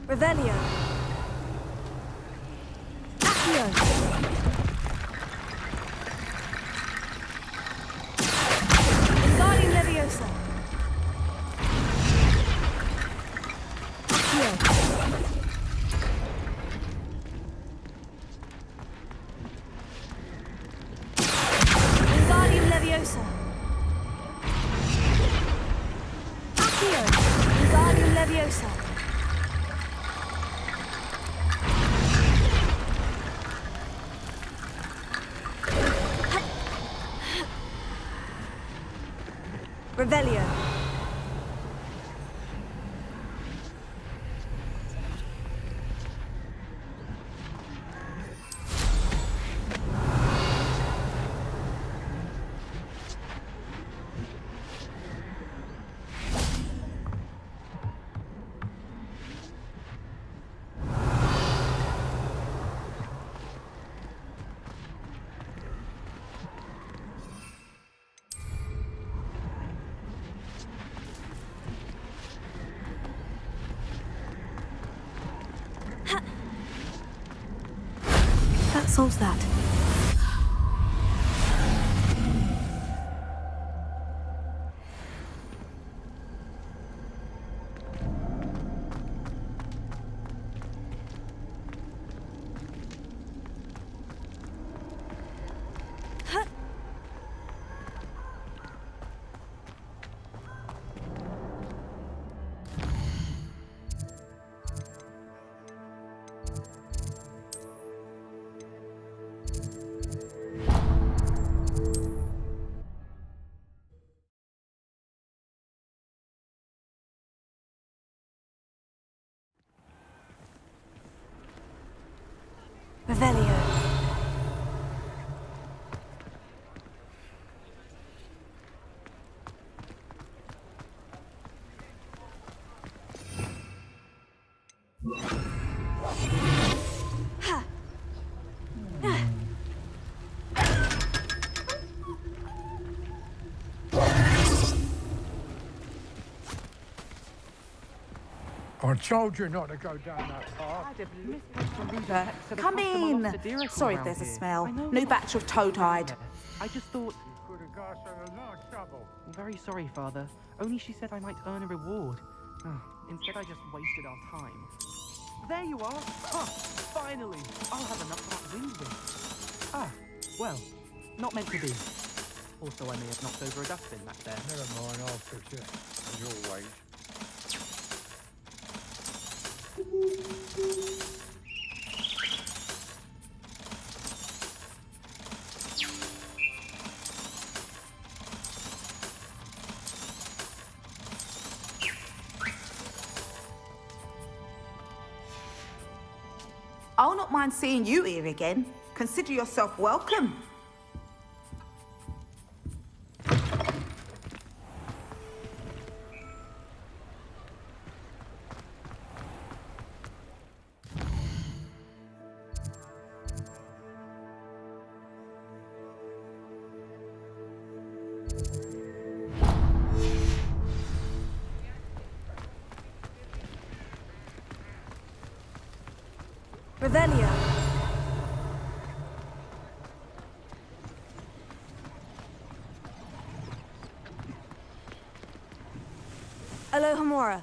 Revelio. Accio. Wingardium Leviosa. Accio. Wingardium Leviosa. Accio. Wingardium Leviosa. Revelio. That solves that. Revelio. I told you not to go down that path. Come in. Sorry if there's a smell. New batch of toad-hide. I just thought... You could have got us in a lot of trouble. I'm very sorry, Father. Only she said I might earn a reward. Instead, I just wasted our time. There you are. Finally. I'll have enough for that wind whip. Well, not meant to be. Also, I may have knocked over a dustbin back there. Never mind, I'll fix it. As always. I'll not mind seeing you here again. Consider yourself welcome. Revelio. Alohomora.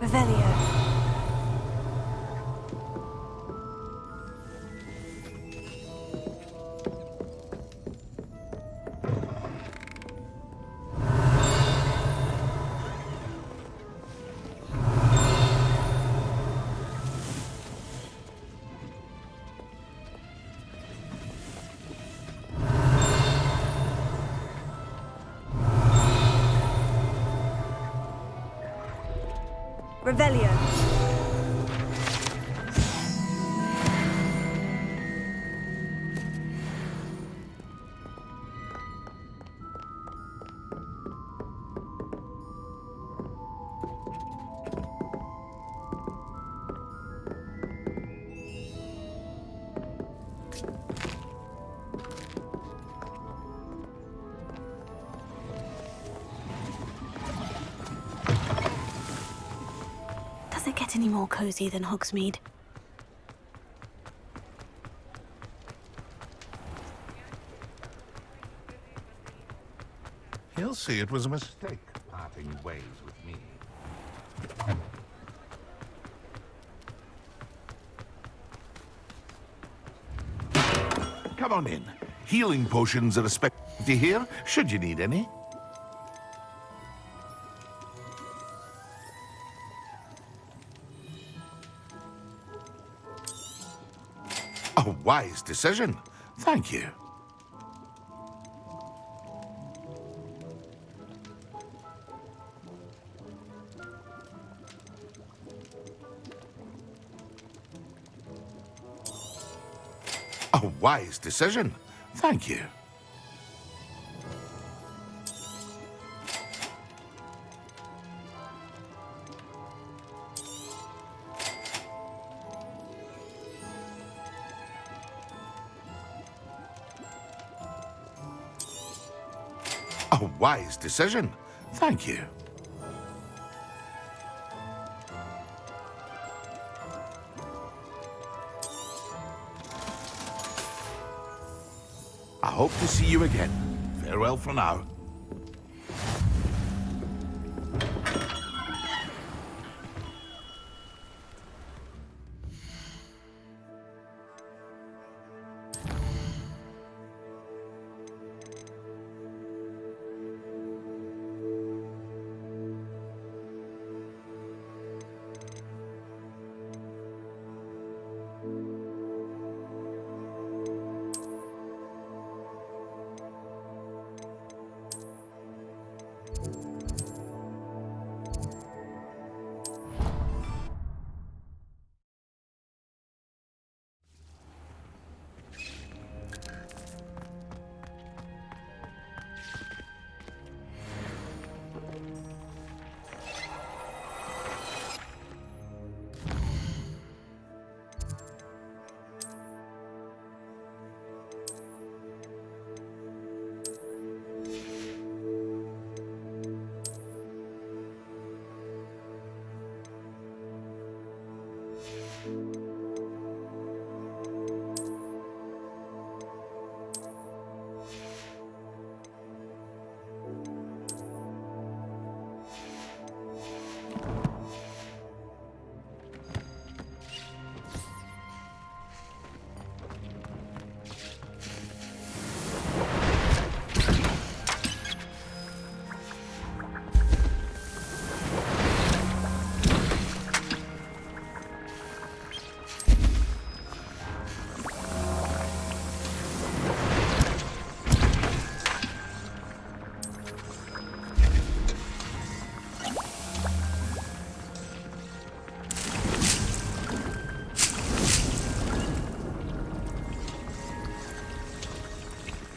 Revelio. Revelio. get any more cozy than Hogsmeade. He'll see it was a mistake parting ways with me. Come on in. Healing potions are expected here, should you need any. A wise decision. Thank you. A wise decision. Thank you. A wise decision. Thank you. I hope to see you again. Farewell for now.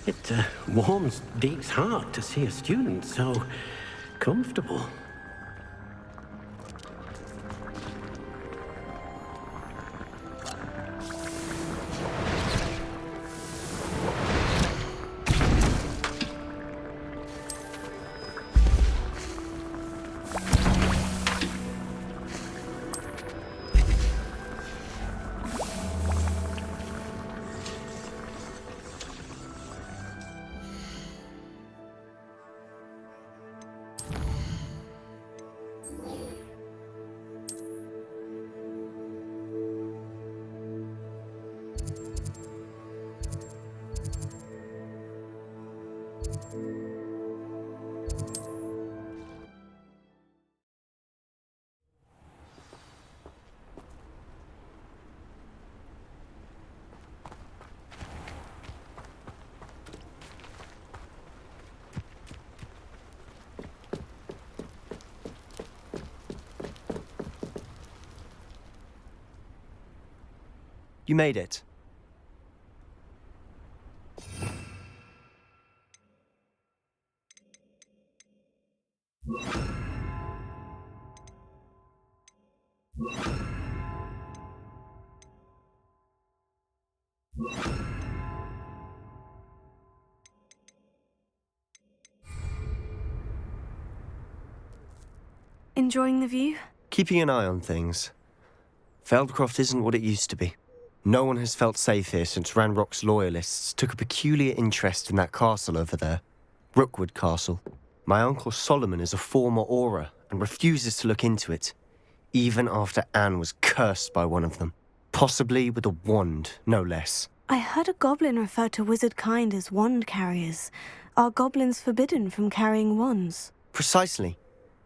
It warms Deke's heart to see a student so comfortable. You made it. Enjoying the view? Keeping an eye on things. Feldcroft isn't what it used to be. No one has felt safe here since Ranrock's loyalists took a peculiar interest in that castle over there. Rookwood Castle. My Uncle Solomon is a former Auror and refuses to look into it, even after Anne was cursed by one of them. Possibly with a wand, no less. I heard a goblin refer to wizard kind as wand carriers. Are goblins forbidden from carrying wands? Precisely.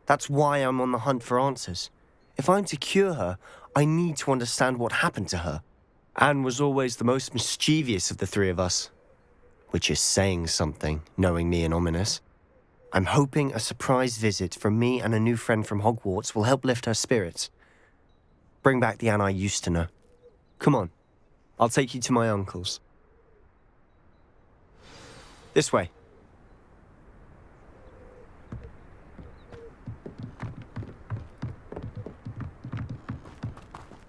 That's why I'm on the hunt for answers. If I'm to cure her, I need to understand what happened to her. Anne was always the most mischievous of the three of us. Which is saying something, knowing me and Ominous. I'm hoping a surprise visit from me and a new friend from Hogwarts will help lift her spirits. Bring back the Anne I used to know. Come on, I'll take you to my uncle's. This way.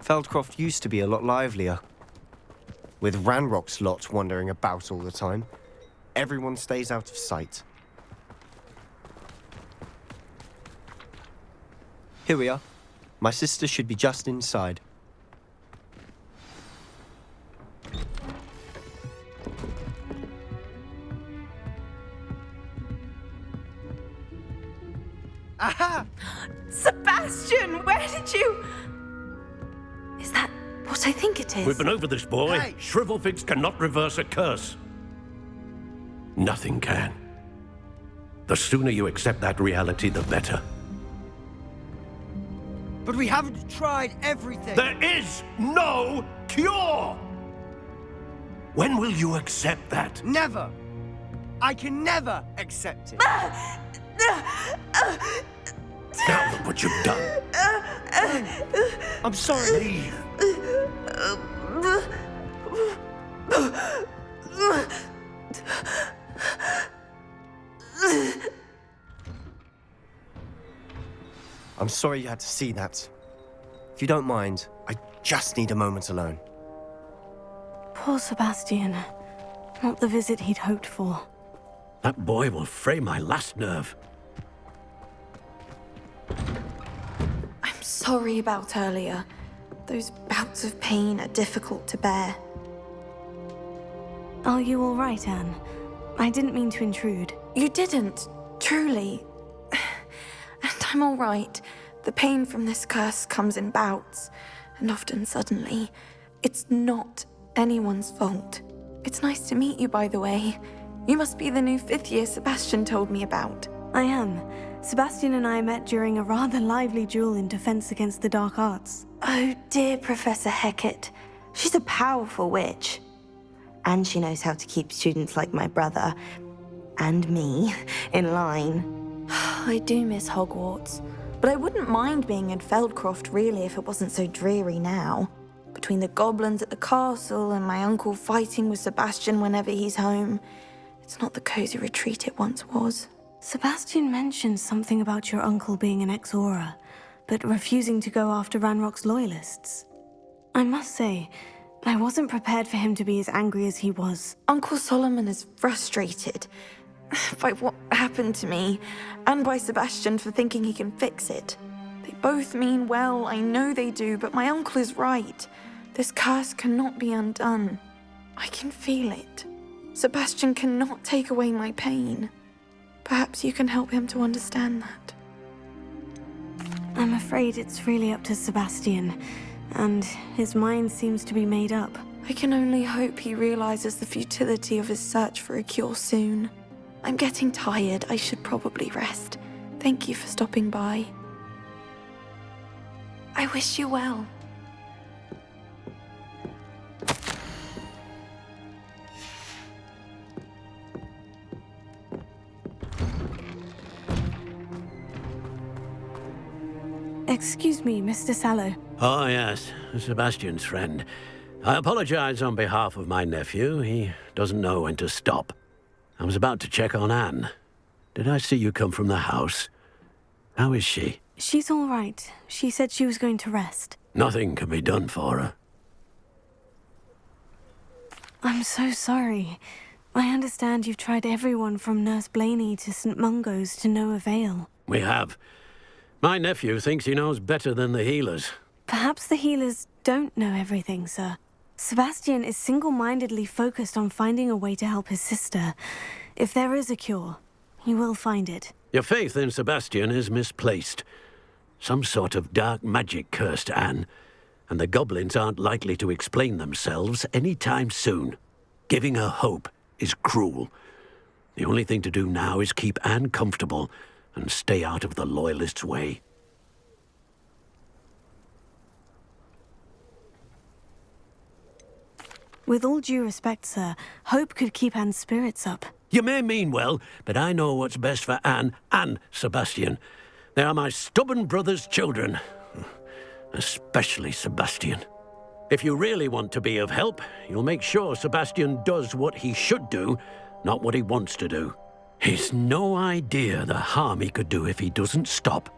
Feldcroft used to be a lot livelier. With Ranrock's lot wandering about all the time, everyone stays out of sight. Here we are. My sister should be just inside. Aha! Sebastian, where did you... Is that what I think it is? We've been over this, boy. Hey. Shrivelfigs cannot reverse a curse. Nothing can. The sooner you accept that reality, the better. But we haven't tried everything. There is no cure! When will you accept that? Never. I can never accept it. Now look what you've done. I'm sorry. Leave. I'm sorry you had to see that. If you don't mind, I just need a moment alone. Poor Sebastian. Not the visit he'd hoped for. That boy will fray my last nerve. I'm sorry about earlier. Those bouts of pain are difficult to bear. Are you all right, Anne? I didn't mean to intrude. You didn't, truly. And I'm all right. The pain from this curse comes in bouts, and often suddenly. It's not anyone's fault. It's nice to meet you, by the way. You must be the new 5th year Sebastian told me about. I am. Sebastian and I met during a rather lively duel in defense against the dark arts. Oh dear, Professor Hecat. She's a powerful witch. And she knows how to keep students like my brother, and me, in line. I do miss Hogwarts, but I wouldn't mind being in Feldcroft really if it wasn't so dreary now. Between the goblins at the castle and my uncle fighting with Sebastian whenever he's home, it's not the cozy retreat it once was. Sebastian mentioned something about your uncle being an ex-Auror, but refusing to go after Ranrock's loyalists. I must say, I wasn't prepared for him to be as angry as he was. Uncle Solomon is frustrated by what happened to me, and by Sebastian for thinking he can fix it. They both mean well, I know they do, but my uncle is right. This curse cannot be undone. I can feel it. Sebastian cannot take away my pain. Perhaps you can help him to understand that. I'm afraid it's really up to Sebastian, and his mind seems to be made up. I can only hope he realizes the futility of his search for a cure soon. I'm getting tired. I should probably rest. Thank you for stopping by. I wish you well. Excuse me, Mr. Sallow. Oh, yes, Sebastian's friend. I apologize on behalf of my nephew. He doesn't know when to stop. I was about to check on Anne. Did I see you come from the house? How is she? She's all right. She said she was going to rest. Nothing can be done for her. I'm so sorry. I understand you've tried everyone from Nurse Blaney to St. Mungo's to no avail. We have. My nephew thinks he knows better than the healers. Perhaps the healers don't know everything, sir. Sebastian is single-mindedly focused on finding a way to help his sister. If there is a cure, he will find it. Your faith in Sebastian is misplaced. Some sort of dark magic cursed Anne, and the goblins aren't likely to explain themselves any time soon. Giving her hope is cruel. The only thing to do now is keep Anne comfortable and stay out of the Loyalists' way. With all due respect, sir, hope could keep Anne's spirits up. You may mean well, but I know what's best for Anne and Sebastian. They are my stubborn brother's children. Especially Sebastian. If you really want to be of help, you'll make sure Sebastian does what he should do, not what he wants to do. He's no idea the harm he could do if he doesn't stop.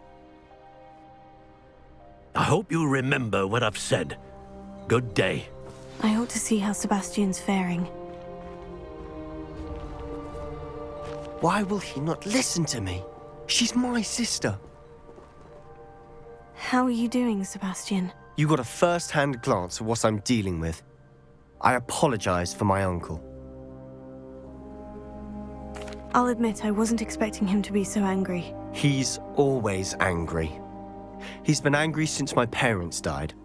I hope you remember what I've said. Good day. I ought to see how Sebastian's faring. Why will he not listen to me? She's my sister. How are you doing, Sebastian? You got a first-hand glance at what I'm dealing with. I apologize for my uncle. I'll admit I wasn't expecting him to be so angry. He's always angry. He's been angry since my parents died.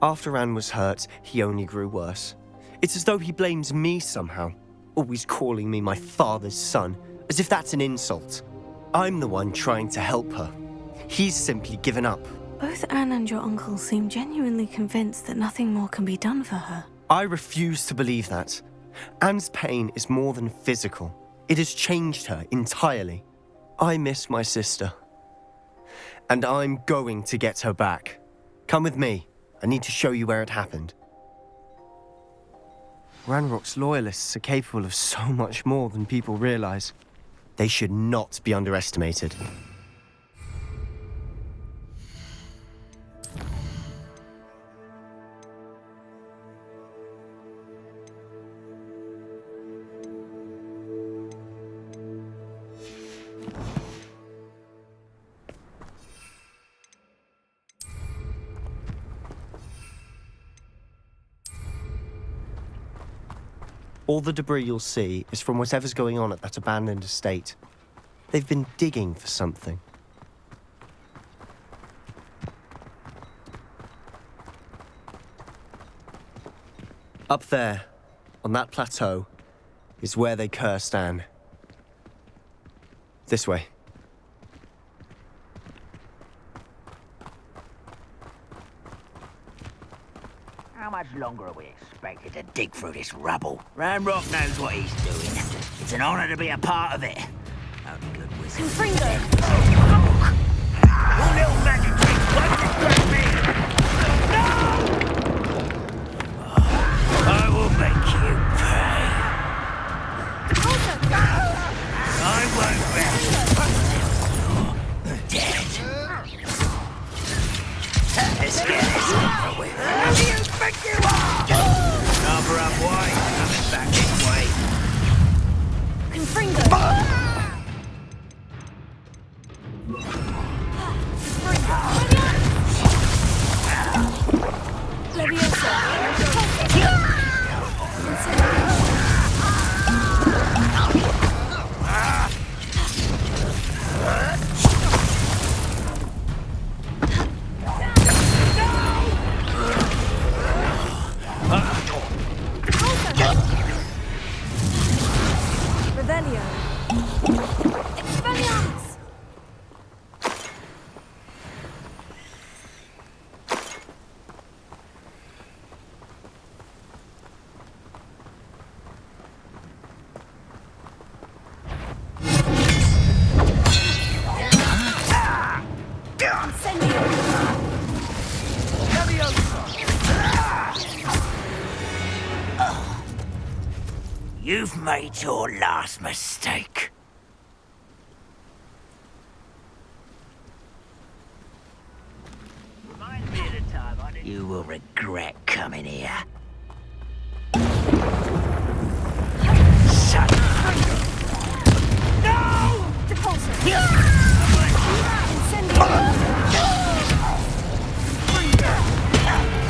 After Anne was hurt, he only grew worse. It's as though he blames me somehow, always calling me my father's son, as if that's an insult. I'm the one trying to help her. He's simply given up. Both Anne and your uncle seem genuinely convinced that nothing more can be done for her. I refuse to believe that. Anne's pain is more than physical. It has changed her entirely. I miss my sister. And I'm going to get her back. Come with me. I need to show you where it happened. Ranrock's Loyalists are capable of so much more than people realize. They should not be underestimated. All the debris you'll see is from whatever's going on at that abandoned estate. They've been digging for something. Up there, on that plateau, is where they cursed Anne. This way. How much longer are we expected to dig through this rubble? Ranrock knows what he's doing. It's an honor to be a part of it. Only good wizard. Confringo! Your little magic tricks won't distract me! No! I will make you pay. I won't rest until you're dead. Let's get this over with. Who do you think you are? Number up wide, coming back this way. Confringo! You've made your last mistake. Remind me of the time I did. You will regret coming here. Son. No! Depulsor!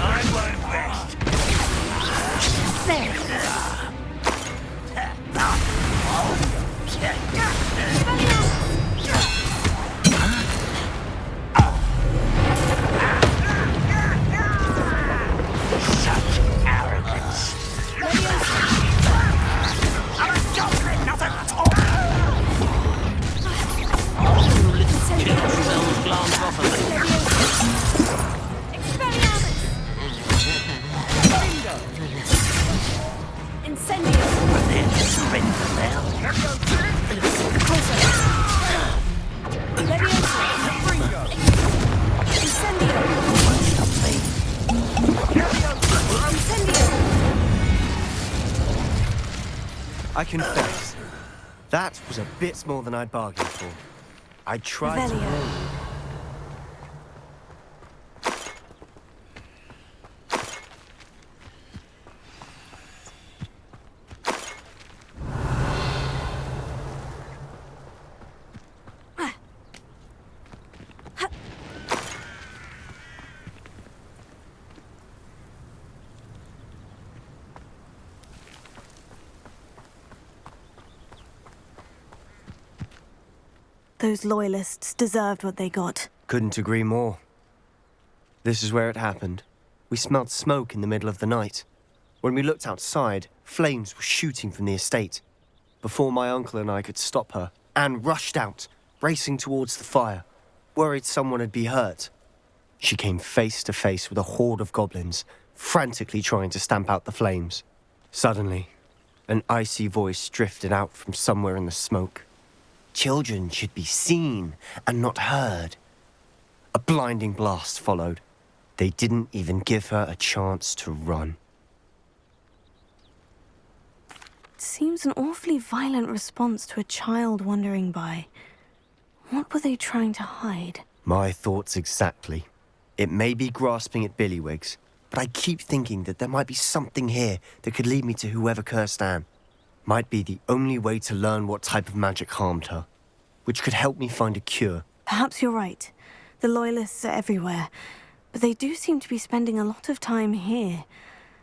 I won't I confess, that was a bit more than I'd bargained for. I tried to Revelio. warn you. Those loyalists deserved what they got. Couldn't agree more. This is where it happened. We smelled smoke in the middle of the night. When we looked outside, flames were shooting from the estate. Before my uncle and I could stop her, Anne rushed out, racing towards the fire, worried someone had been hurt. She came face to face with a horde of goblins, frantically trying to stamp out the flames. Suddenly, an icy voice drifted out from somewhere in the smoke. Children should be seen and not heard. A blinding blast followed. They didn't even give her a chance to run. It seems an awfully violent response to a child wandering by. What were they trying to hide? My thoughts exactly. It may be grasping at Billywigs, but I keep thinking that there might be something here that could lead me to whoever cursed Anne. Might be the only way to learn what type of magic harmed her, which could help me find a cure. Perhaps you're right. The Loyalists are everywhere, but they do seem to be spending a lot of time here,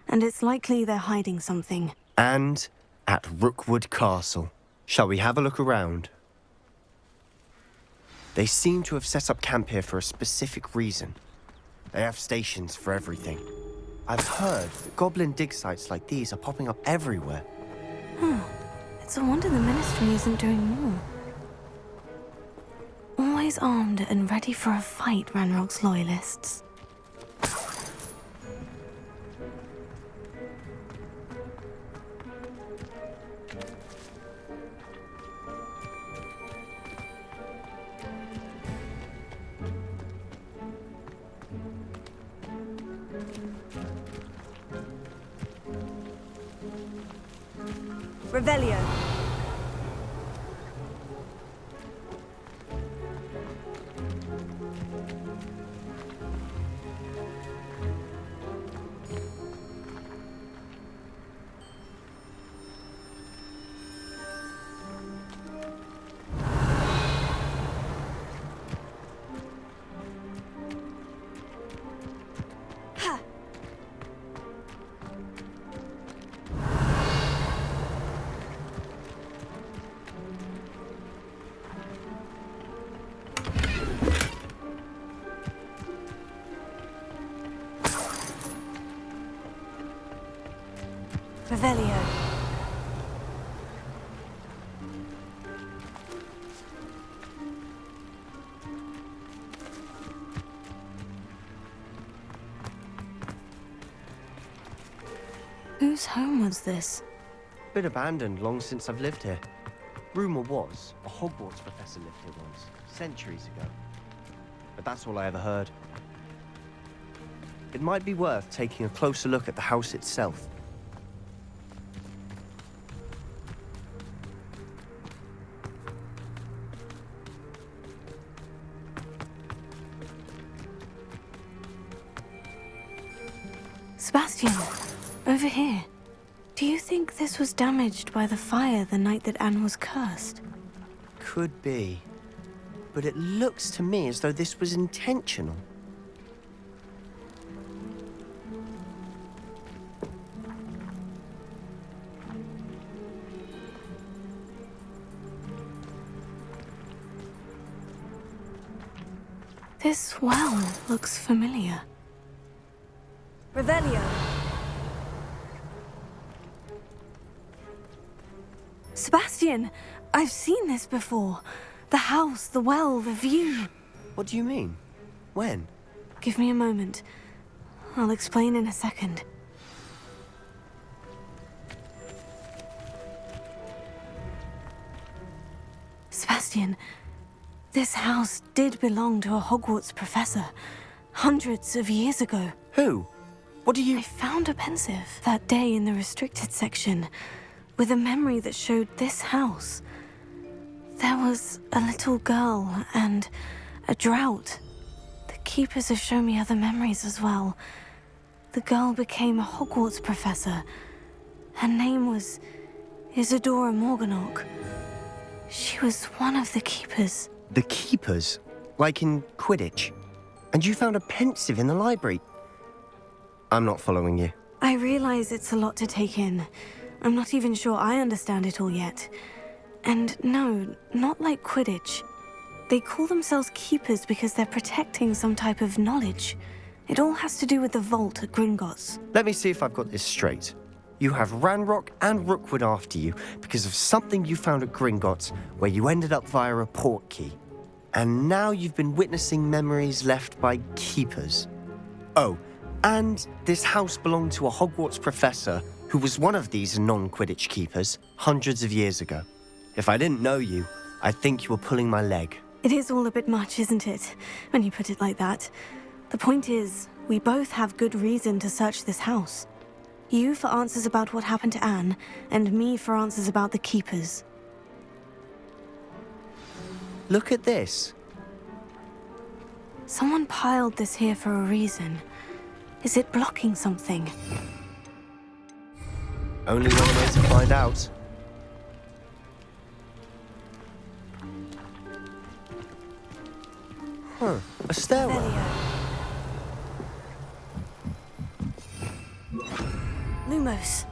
and it's likely they're hiding something. And at Rookwood Castle. Shall we have a look around? They seem to have set up camp here for a specific reason. They have stations for everything. I've heard that goblin dig sites like these are popping up everywhere. It's a wonder the Ministry isn't doing more. Always armed and ready for a fight, Ranrock's Loyalists. Revelio. Revelio. Whose home was this? Been abandoned long since I've lived here. Rumor was a Hogwarts professor lived here once, centuries ago. But that's all I ever heard. It might be worth taking a closer look at the house itself. Sebastian, over here. Do you think this was damaged by the fire the night that Anne was cursed? Could be. But it looks to me as though this was intentional. This well looks familiar. Revelio. Sebastian, I've seen this before. The house, the well, the view. What do you mean? When? Give me a moment. I'll explain in a second. Sebastian, this house did belong to a Hogwarts professor, hundreds of years ago. Who? What do you... I found a pensive that day in the restricted section, with a memory that showed this house. There was a little girl and a drought. The keepers have shown me other memories as well. The girl became a Hogwarts professor. Her name was Isadora Morganach. She was one of the keepers. The keepers? Like in Quidditch? And you found a pensive in the library? I'm not following you. I realize it's a lot to take in. I'm not even sure I understand it all yet. And no, not like Quidditch. They call themselves keepers because they're protecting some type of knowledge. It all has to do with the vault at Gringotts. Let me see if I've got this straight. You have Ranrock and Rookwood after you because of something you found at Gringotts where you ended up via a port key. And now you've been witnessing memories left by keepers. Oh, and this house belonged to a Hogwarts professor who was one of these non-Quidditch keepers hundreds of years ago. If I didn't know you, I'd think you were pulling my leg. It is all a bit much, isn't it, when you put it like that? The point is, we both have good reason to search this house. You for answers about what happened to Anne, and me for answers about the keepers. Look at this. Someone piled this here for a reason. Is it blocking something? Only one way to find out. Huh, a stairwell. Lumos.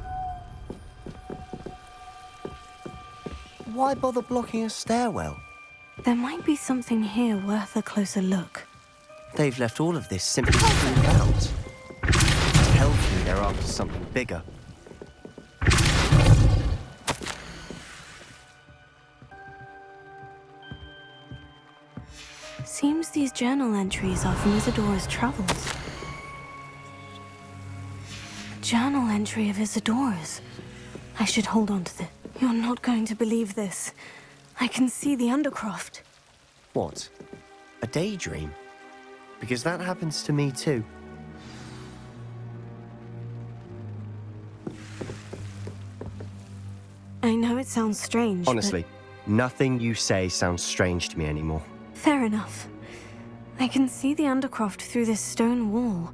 Why bother blocking a stairwell? There might be something here worth a closer look. They've left all of this simply to clean out. Tells me they're after something bigger. Seems these journal entries are from Isadora's travels. A journal entry of Isadora's. I should hold on to this. You're not going to believe this. I can see the Undercroft. What? A daydream? Because that happens to me too. I know it sounds strange, Honestly, nothing you say sounds strange to me anymore. Fair enough. I can see the Undercroft through this stone wall,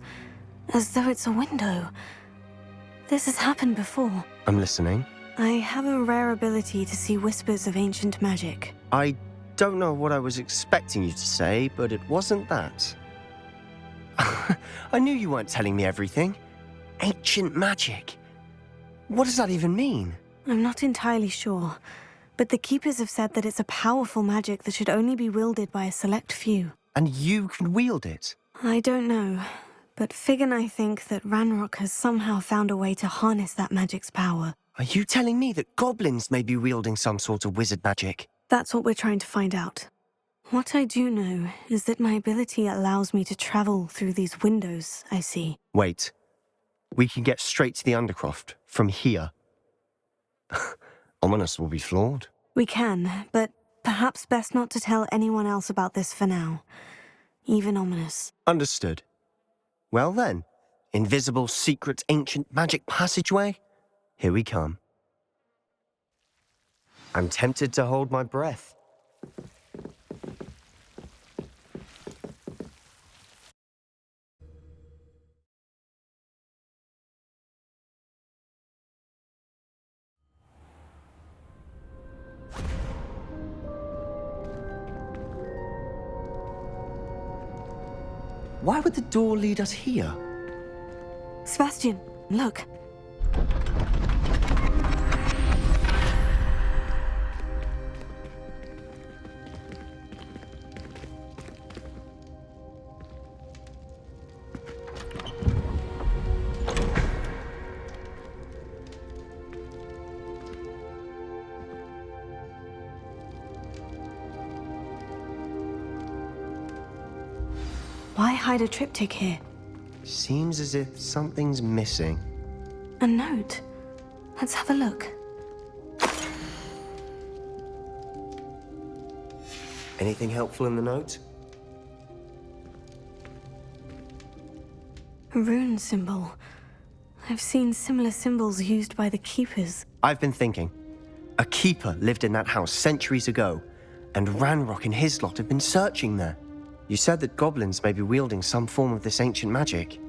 as though it's a window. This has happened before. I'm listening. I have a rare ability to see whispers of ancient magic. I don't know what I was expecting you to say, but it wasn't that. I knew you weren't telling me everything. Ancient magic. What does that even mean? I'm not entirely sure, but the Keepers have said that it's a powerful magic that should only be wielded by a select few. And you can wield it? I don't know, but Fig and I think that Ranrock has somehow found a way to harness that magic's power. Are you telling me that goblins may be wielding some sort of wizard magic? That's what we're trying to find out. What I do know is that my ability allows me to travel through these windows I see. Wait. We can get straight to the Undercroft from here. Ominous will be flawed. We can, but perhaps best not to tell anyone else about this for now. Even Ominous. Understood. Well then, invisible, secret, ancient magic passageway? Here we come. I'm tempted to hold my breath. Why would the door lead us here? Sebastian, look. Why hide a triptych here? Seems as if something's missing. A note. Let's have a look. Anything helpful in the note? A rune symbol. I've seen similar symbols used by the Keepers. I've been thinking. A Keeper lived in that house centuries ago, and Ranrock and his lot have been searching there. You said that goblins may be wielding some form of this ancient magic.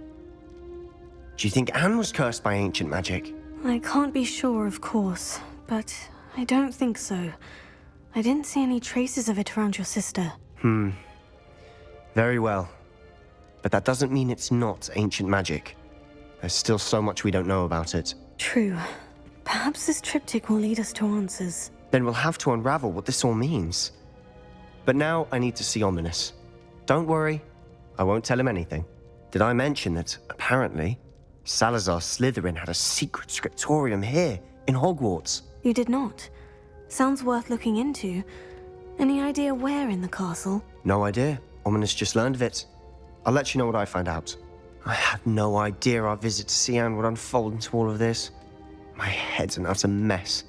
Do you think Anne was cursed by ancient magic? I can't be sure, of course, but I don't think so. I didn't see any traces of it around your sister. Very well. But that doesn't mean it's not ancient magic. There's still so much we don't know about it. True. Perhaps this triptych will lead us to answers. Then we'll have to unravel what this all means. But now I need to see Ominous. Don't worry, I won't tell him anything. Did I mention that, apparently, Salazar Slytherin had a secret scriptorium here, in Hogwarts? You did not. Sounds worth looking into. Any idea where in the castle? No idea. Ominous just learned of it. I'll let you know what I find out. I had no idea our visit to Cian would unfold into all of this. My head's an utter mess.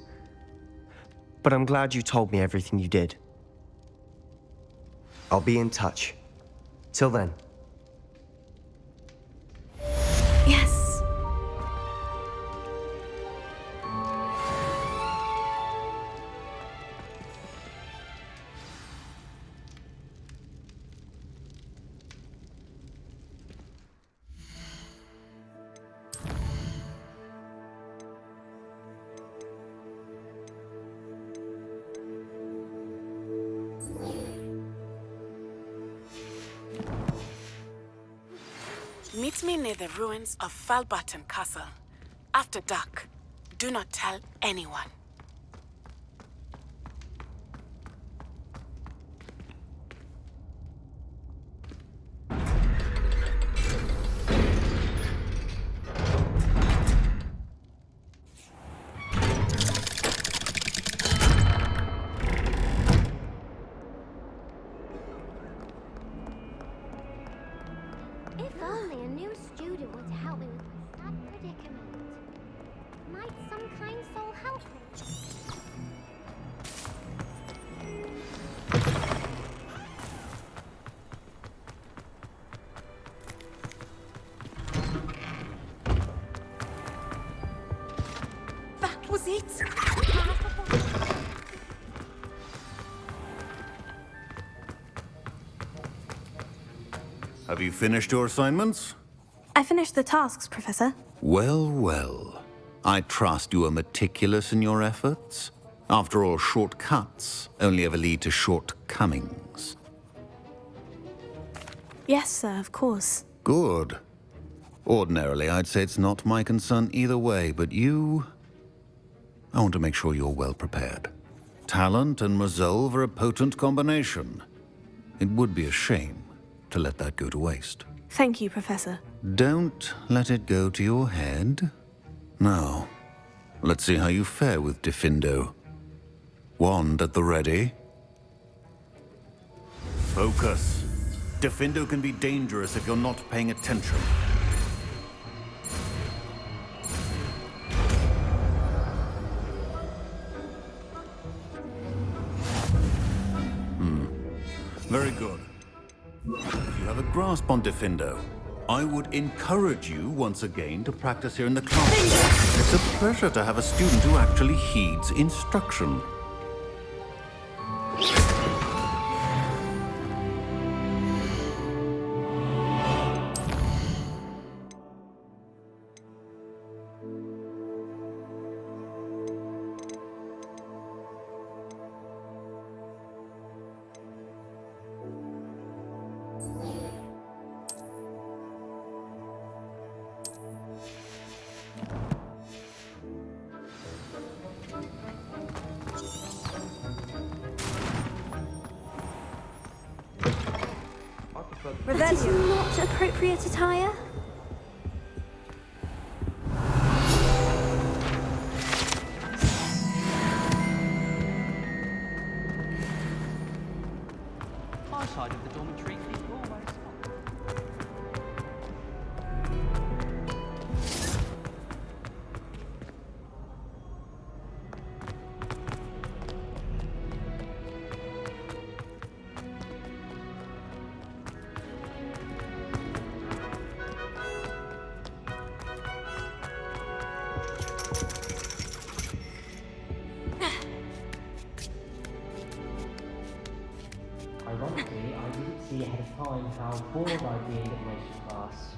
But I'm glad you told me everything you did. I'll be in touch. Till then. Yes. Meet me near the ruins of Falbarton Castle. After dark. Do not tell anyone. If only a new student would help me with my sad predicament. Might some kind soul help me? That was it! Have you finished your assignments? I finished the tasks, Professor. Well, well. I trust you are meticulous in your efforts. After all, shortcuts only ever lead to shortcomings. Yes, sir, of course. Good. Ordinarily, I'd say it's not my concern either way, but you... I want to make sure you're well prepared. Talent and resolve are a potent combination. It would be a shame to let that go to waste. Thank you, Professor. Don't let it go to your head. Now, let's see how you fare with Diffindo. Wand at the ready. Focus. Diffindo can be dangerous if you're not paying attention. Very good. You have a grasp on Diffindo. I would encourage you once again to practice here in the classroom. It's a pleasure to have a student who actually heeds instruction. That is not appropriate attire. Our side of the dormitory is always fun. see ahead of time how bored I'd be in animation class.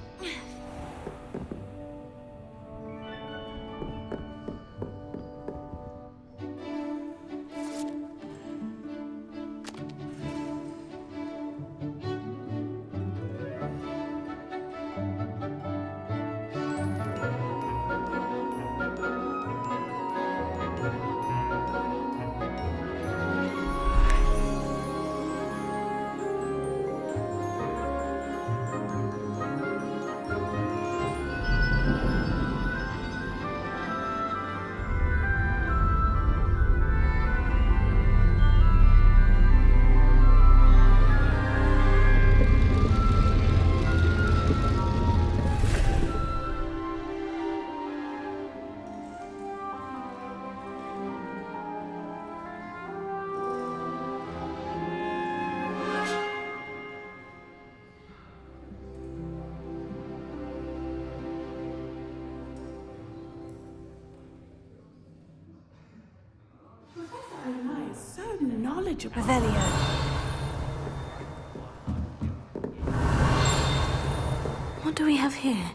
So knowledgeable. Revelio. What do we have here?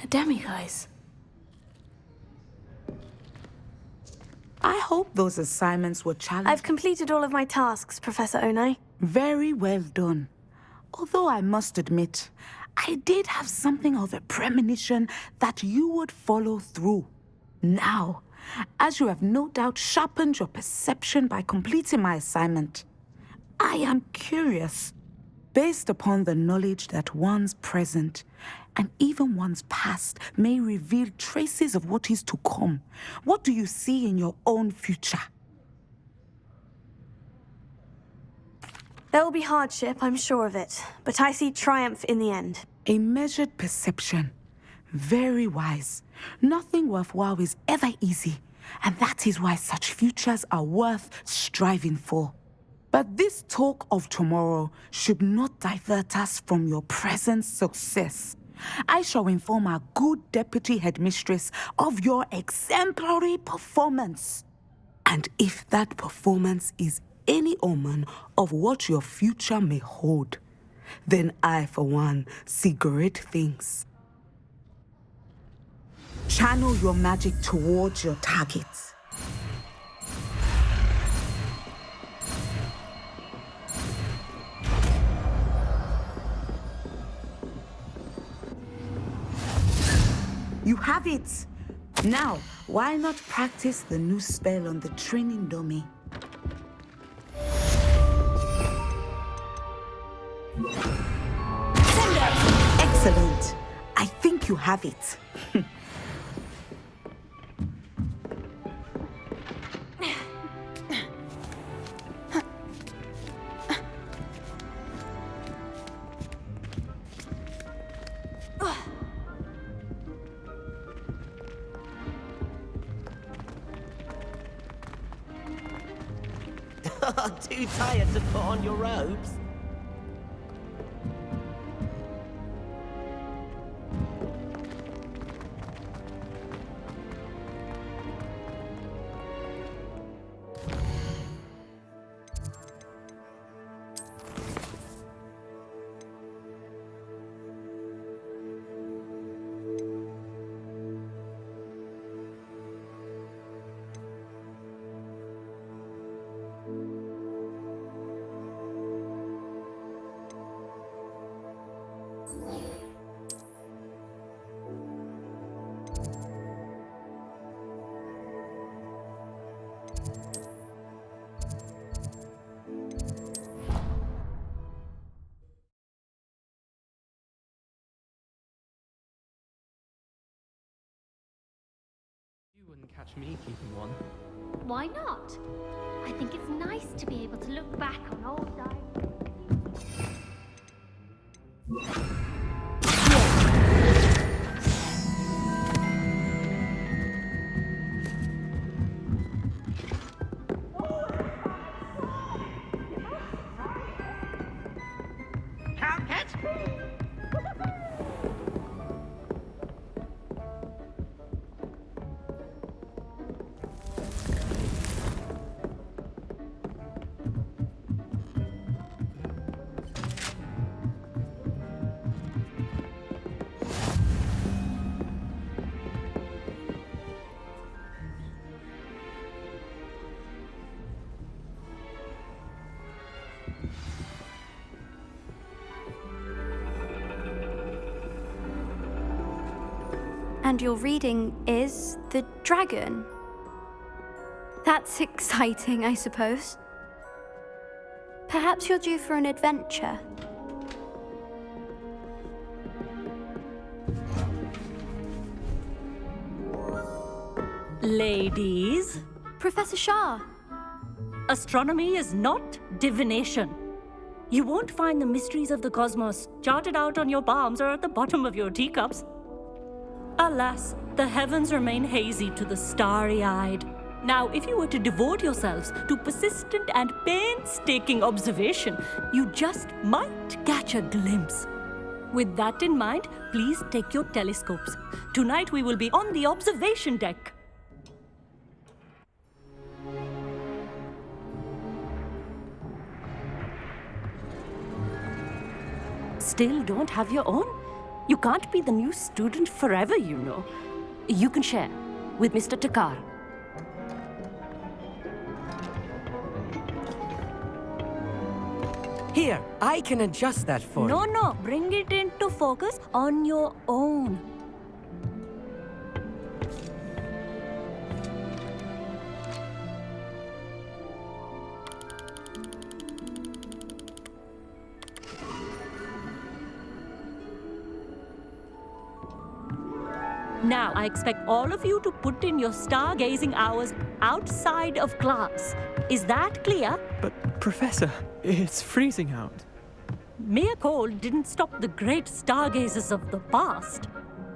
A demiguise. I hope those assignments were challenging. I've completed all of my tasks, Professor Onai. Very well done. Although I must admit, I did have something of a premonition that you would follow through. Now, as you have no doubt sharpened your perception by completing my assignment, I am curious, based upon the knowledge that one's present and even one's past may reveal traces of what is to come. What do you see in your own future? There will be hardship, I'm sure of it, but I see triumph in the end. A measured perception. Very wise. Nothing worthwhile is ever easy, and that is why such futures are worth striving for. But this talk of tomorrow should not divert us from your present success. I shall inform our good deputy headmistress of your exemplary performance. And if that performance is any omen of what your future may hold, then I, for one, see great things. Channel your magic towards your targets. You have it! Now, why not practice the new spell on the training dummy? Excellent! I think you have it. Too tired to put on your robes? You wouldn't catch me keeping one. Why not? I think it's nice to be able to look back on old times. And your reading is the dragon. That's exciting, I suppose. Perhaps you're due for an adventure. Ladies. Professor Shah. Astronomy is not divination. You won't find the mysteries of the cosmos charted out on your palms or at the bottom of your teacups. Alas, the heavens remain hazy to the starry-eyed. Now, if you were to devote yourselves to persistent and painstaking observation, you just might catch a glimpse. With that in mind, please take your telescopes. Tonight we will be on the observation deck. Still don't have your own? You can't be the new student forever, you know. You can share with Mr. Takar. Here, I can adjust that for you. No, bring it into focus on your own. Now, I expect all of you to put in your stargazing hours outside of class. Is that clear? But, Professor, it's freezing out. Mere cold didn't stop the great stargazers of the past.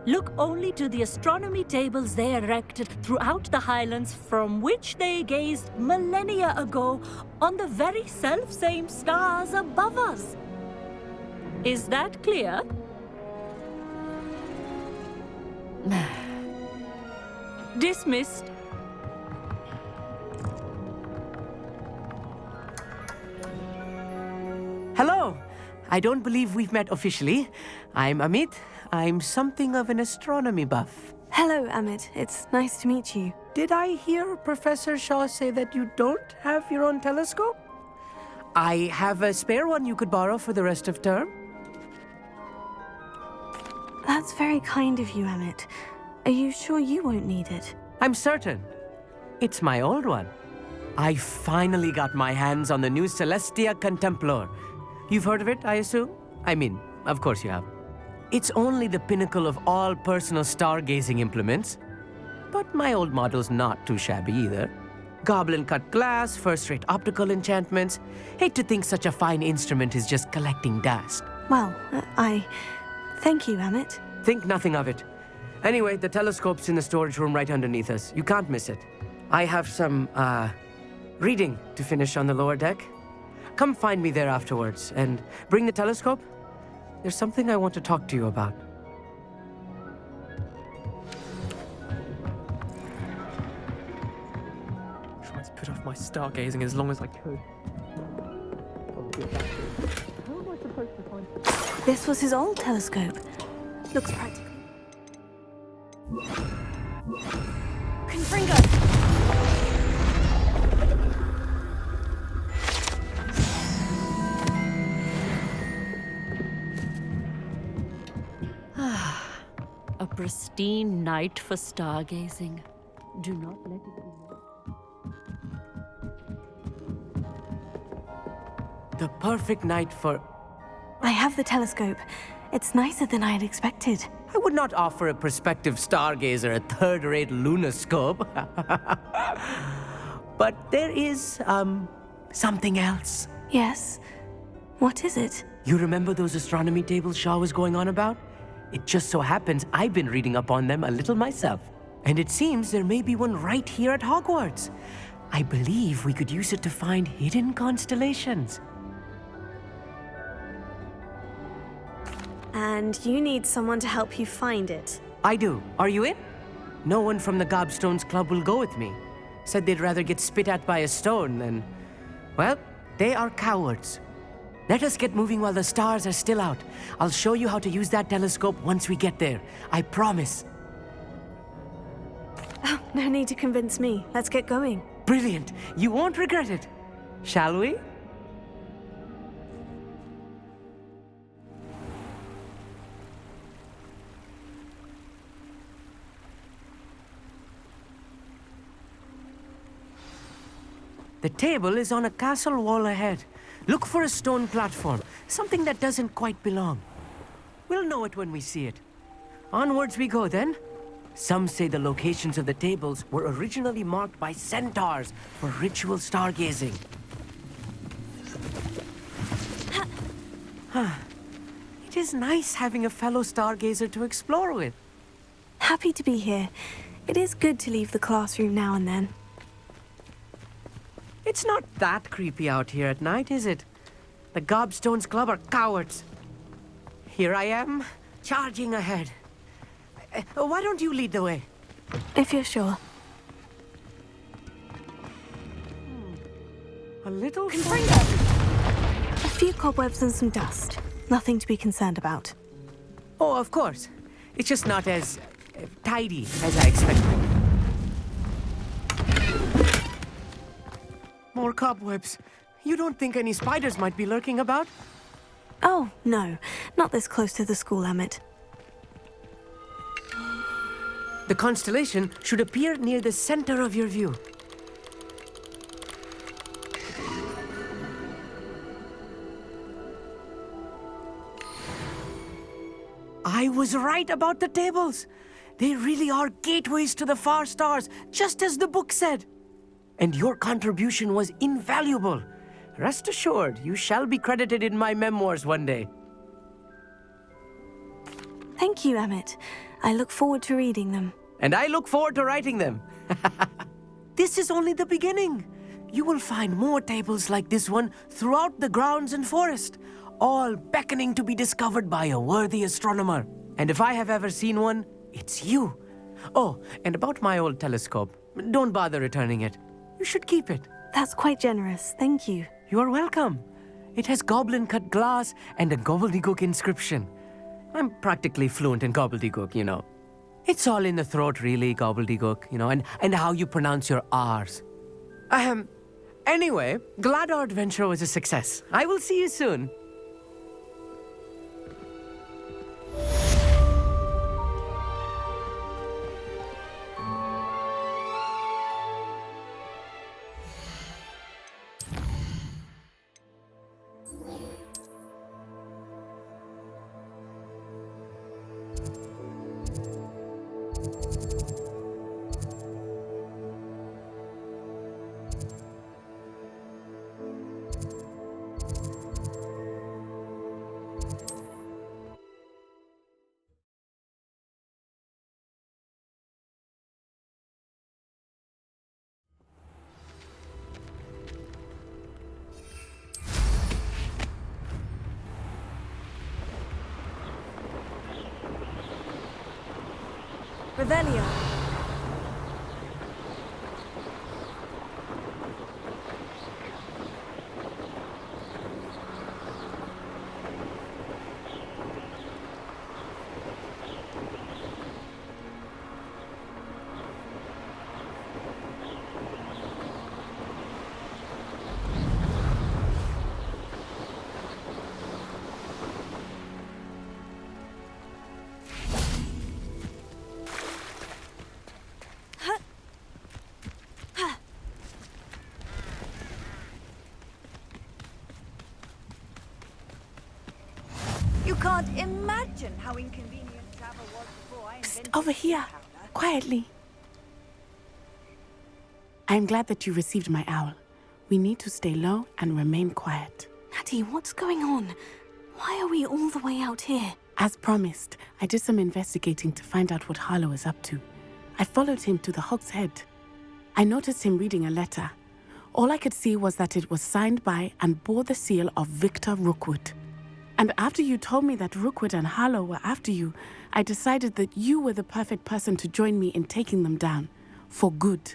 Look only to the astronomy tables they erected throughout the highlands from which they gazed millennia ago on the very self-same stars above us. Is that clear? Dismissed. Hello. I don't believe we've met officially. I'm Amit. I'm something of an astronomy buff. Hello, Amit. It's nice to meet you. Did I hear Professor Shaw say that you don't have your own telescope? I have a spare one you could borrow for the rest of term. That's very kind of you, Amit. Are you sure you won't need it? I'm certain. It's my old one. I finally got my hands on the new Celestia Contemplar. You've heard of it, I assume? I mean, of course you have. It's only the pinnacle of all personal stargazing implements. But my old model's not too shabby either. Goblin-cut glass, first-rate optical enchantments. Hate to think such a fine instrument is just collecting dust. Well, thank you, Amit. Think nothing of it. Anyway, the telescope's in the storage room right underneath us. You can't miss it. I have some, reading to finish on the lower deck. Come find me there afterwards, and bring the telescope. There's something I want to talk to you about. Tried to put off my stargazing as long as I could. How am I supposed to find... This was his old telescope. Looks practical. Confringo! A pristine night for stargazing. Do not let it be lost. The perfect night for... I have the telescope. It's nicer than I had expected. I would not offer a prospective stargazer a third-rate lunoscope. But there is, something else. Yes? What is it? You remember those astronomy tables Shaw was going on about? It just so happens I've been reading up on them a little myself. And it seems there may be one right here at Hogwarts. I believe we could use it to find hidden constellations. And you need someone to help you find it. I do. Are you in? No one from the Gobstones Club will go with me. Said they'd rather get spit at by a stone than... Well, they are cowards. Let us get moving while the stars are still out. I'll show you how to use that telescope once we get there. I promise. Oh, no need to convince me. Let's get going. Brilliant. You won't regret it. Shall we? The table is on a castle wall ahead. Look for a stone platform, something that doesn't quite belong. We'll know it when we see it. Onwards we go then. Some say the locations of the tables were originally marked by centaurs for ritual stargazing. It is nice having a fellow stargazer to explore with. Happy to be here. It is good to leave the classroom now and then. It's not that creepy out here at night, is it? The Gobstones Club are cowards. Here I am, charging ahead. Why don't you lead the way? If you're sure. A little A few cobwebs and some dust. Nothing to be concerned about. Oh, of course. It's just not as tidy as I expected. More cobwebs. You don't think any spiders might be lurking about? Oh, no. Not this close to the school, Emmett. The constellation should appear near the center of your view. I was right about the tables. They really are gateways to the far stars, just as the book said. And your contribution was invaluable. Rest assured, you shall be credited in my memoirs one day. Thank you, Emmett. I look forward to reading them. And I look forward to writing them. This is only the beginning. You will find more tables like this one throughout the grounds and forest, all beckoning to be discovered by a worthy astronomer. And if I have ever seen one, it's you. Oh, and about my old telescope, don't bother returning it. You should keep it. That's quite generous, thank you. You are welcome. It has goblin-cut glass and a gobbledygook inscription. I'm practically fluent in gobbledygook, you know. It's all in the throat, really, gobbledygook, you know, and how you pronounce your R's. Anyway, glad our adventure was a success. I will see you soon. Revelio. You can't imagine how inconvenient travel was before I invented Over here, quietly. I'm glad that you received my owl. We need to stay low and remain quiet. Natty, what's going on? Why are we all the way out here? As promised, I did some investigating to find out what Harlow is up to. I followed him to the Hog's Head. I noticed him reading a letter. All I could see was that it was signed by and bore the seal of Victor Rookwood. And after you told me that Rookwood and Harlow were after you, I decided that you were the perfect person to join me in taking them down. For good.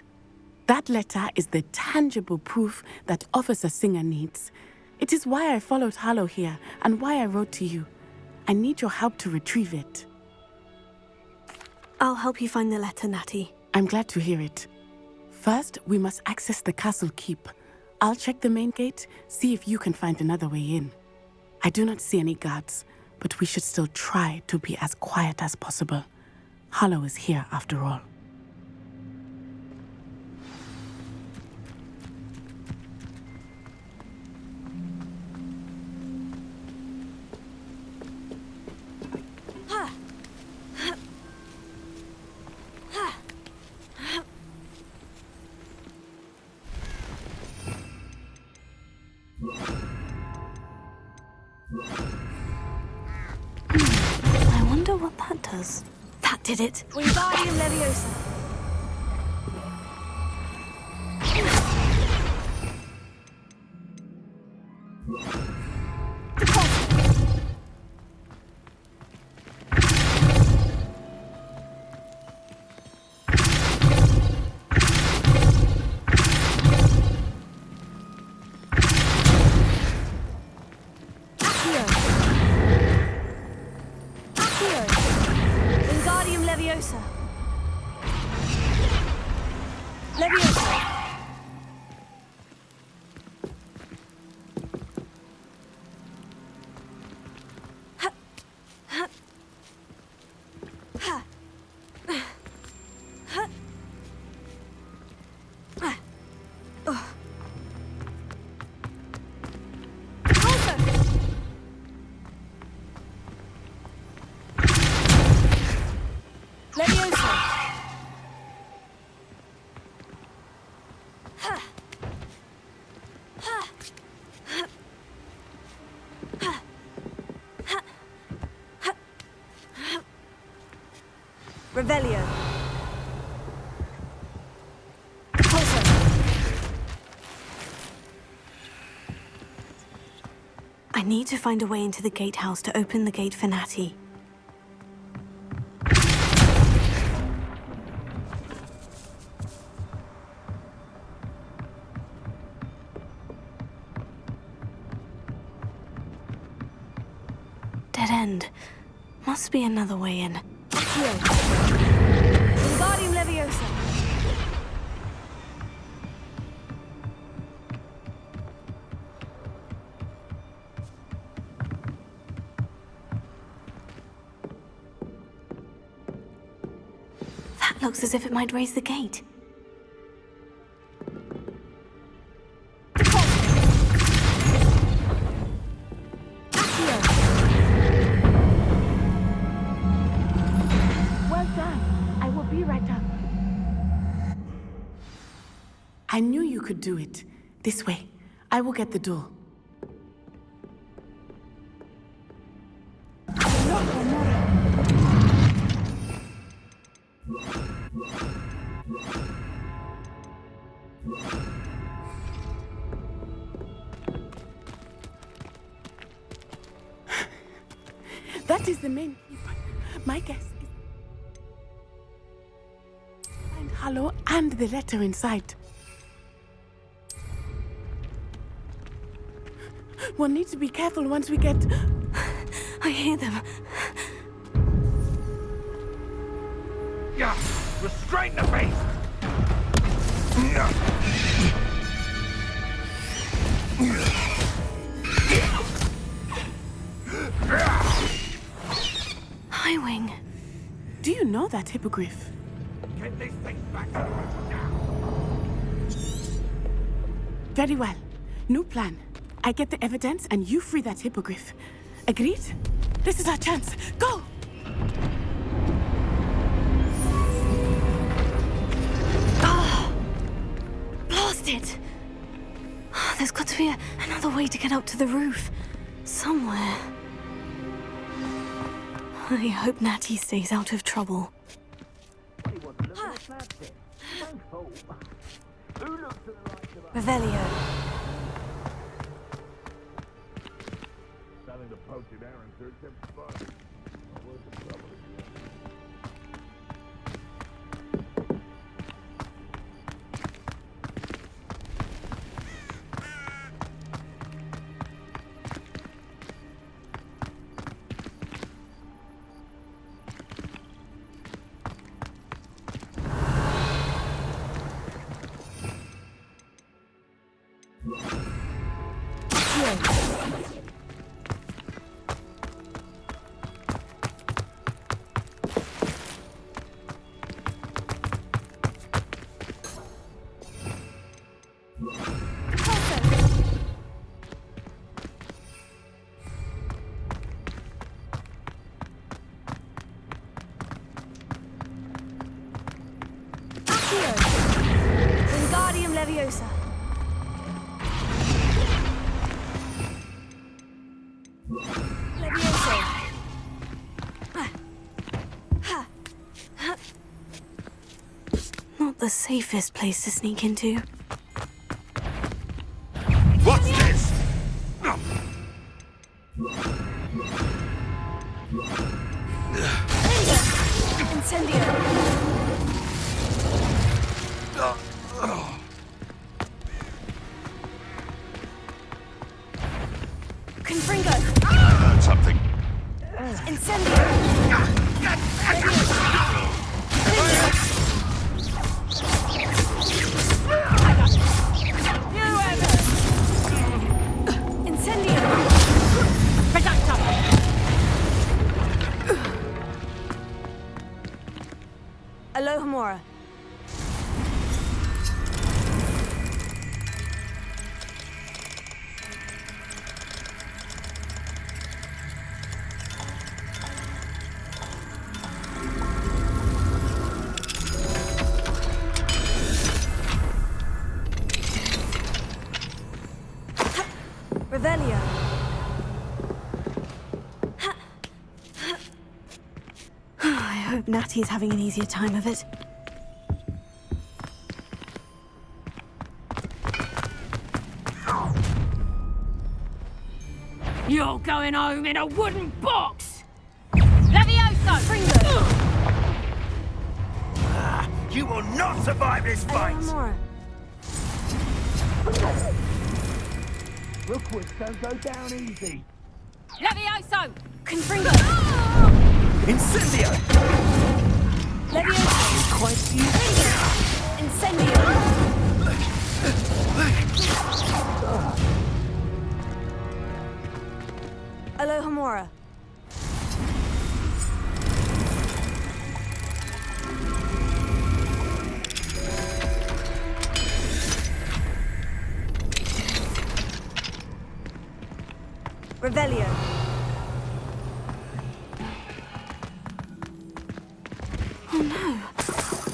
That letter is the tangible proof that Officer Singer needs. It is why I followed Harlow here and why I wrote to you. I need your help to retrieve it. I'll help you find the letter, Natty. I'm glad to hear it. First, we must access the castle keep. I'll check the main gate, see if you can find another way in. I do not see any guards, but we should still try to be as quiet as possible. Harlow is here after all. wonder what that does. That did it. Wingardium Leviosa. Wingardium Leviosa. Leviosa. Revelio. I need to find a way into the gatehouse to open the gate for Natty. Dead end. Must be another way in. Wingardium Leviosa. That looks as if it might raise the gate. Well done. I will be right up. I knew you could do it. This way. I will get the door. That is the main keep. My guess is find Hollow and the letter inside. We'll need to be careful once we get... I hear them. Yeah, restrain the beast! Highwing. Do you know that hippogriff? Get these things back to the road now! Very well. New plan. I get the evidence and you free that hippogriff. Agreed? This is our chance. Go! Ah! Blast it! There's got to be another way to get up to the roof. Somewhere. I hope Natty stays out of trouble. Revelio. Starting to poach it, Aaron. Third tips fun. What's the trouble again? Wingardium Leviosa. the safest place to sneak into. What's this? Incendio! Confringo! I heard something. Alohomora. Revelio. I hope Natty's having an easier time of it. You're going home in a wooden box! Levioso! You will not survive this fight! Rookwoods don't go down easy. Levioso! Confringo! Incendio! Levioso! Quite Incendio! Alohomora. Revelio. Oh no.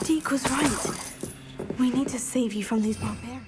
Deke was right. We need to save you from these barbarians.